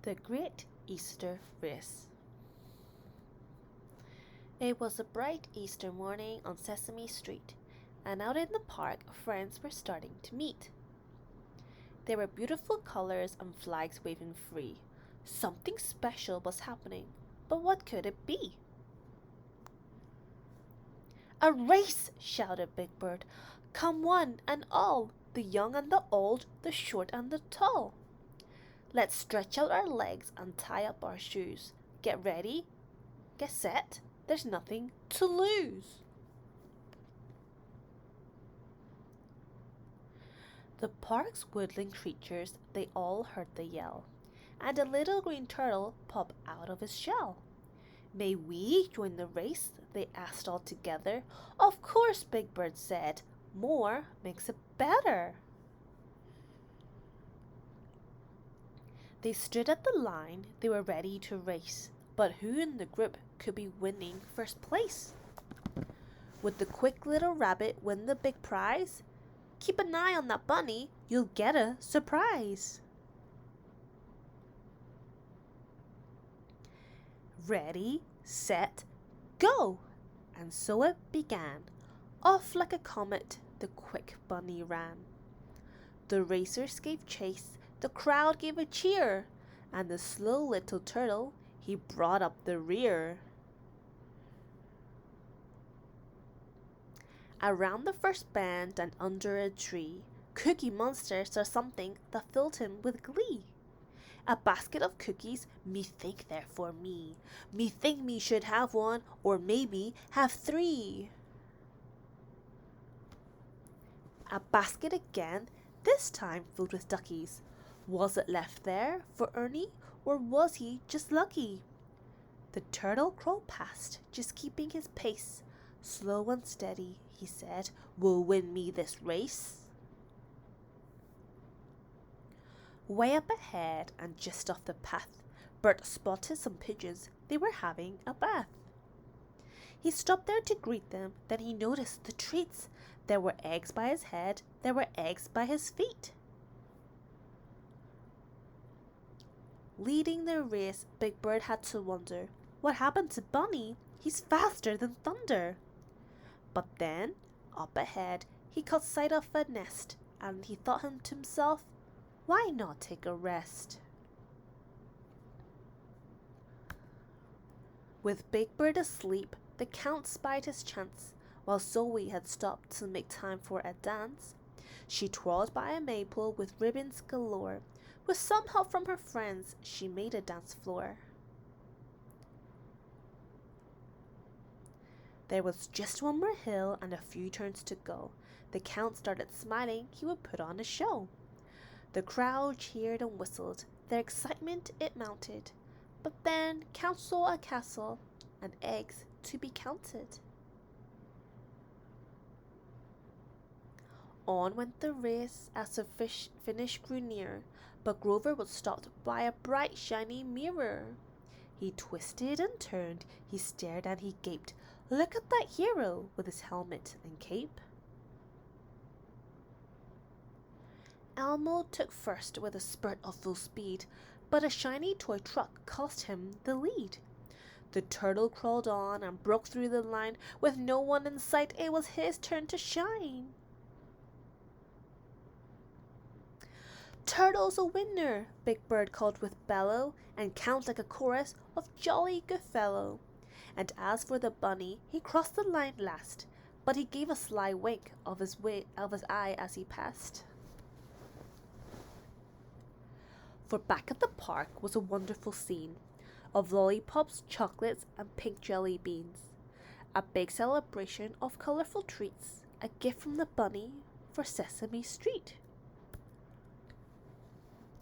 The Great Easter Race. It was a bright Easter morning on Sesame Street, and out in the park friends were starting to meet. There were beautiful colors and flags waving free. Something special was happening, but what could it be? "A race!" shouted Big Bird. "Come one and all, the young and the old, the short and the tall. Let's stretch out our legs and tie up our shoes. Get ready, get set, there's nothing to lose." The park's woodland creatures, they all heard the yell, and a little green turtle popped out of his shell. "May we join the race?" they asked all together. "Of course," Big Bird said. "More makes it better." They stood at the line, they were ready to race, but who in the group could be winning first place? Would the quick little rabbit win the big prize? "Keep an eye on that bunny, you'll get a surprise." Ready, set, go! And so it began. Off like a comet, the quick bunny ran. The racers gave chase, the crowd gave a cheer, and the slow little turtle, he brought up the rear. Around the first bend and under a tree, Cookie Monster saw something that filled him with glee. "A basket of cookies, methink they're for me. Methink me should have one, or maybe have three." A basket again, this time filled with duckies. Was it left there for Ernie, or was he just lucky? The turtle crawled past, just keeping his pace. "Slow and steady," he said, "will win me this race." Way up ahead and just off the path, Bert spotted some pigeons. They were having a bath. He stopped there to greet them, then he noticed the treats. There were eggs by his head, there were eggs by his feet. Leading the race, Big Bird had to wonder, what happened to Bunny? He's faster than thunder. But then, up ahead, he caught sight of a nest, and he thought to himself, why not take a rest? With Big Bird asleep, the Count spied his chance. While Zoe had stopped to make time for a dance, she twirled by a maple with ribbons galore. With some help from her friends, she made a dance floor. There was just one more hill and a few turns to go. The Count started smiling, he would put on a show. The crowd cheered and whistled, their excitement it mounted. But then Count saw a castle and eggs to be counted. On went the race as the finish grew near, but Grover was stopped by a bright shiny mirror. He twisted and turned, he stared and he gaped. Look at that hero with his helmet and cape. Elmo took first with a spurt of full speed, but a shiny toy truck cost him the lead. The turtle crawled on and broke through the line. With no one in sight, it was his turn to shine. "Turtle's a winner!" Big Bird called with bellow, and Count like a chorus of jolly good fellow. And as for the bunny, he crossed the line last, but he gave a sly wink of his eye as he passed. For back at the park was a wonderful scene of lollipops, chocolates, and pink jelly beans. A big celebration of colorful treats, a gift from the bunny for Sesame Street.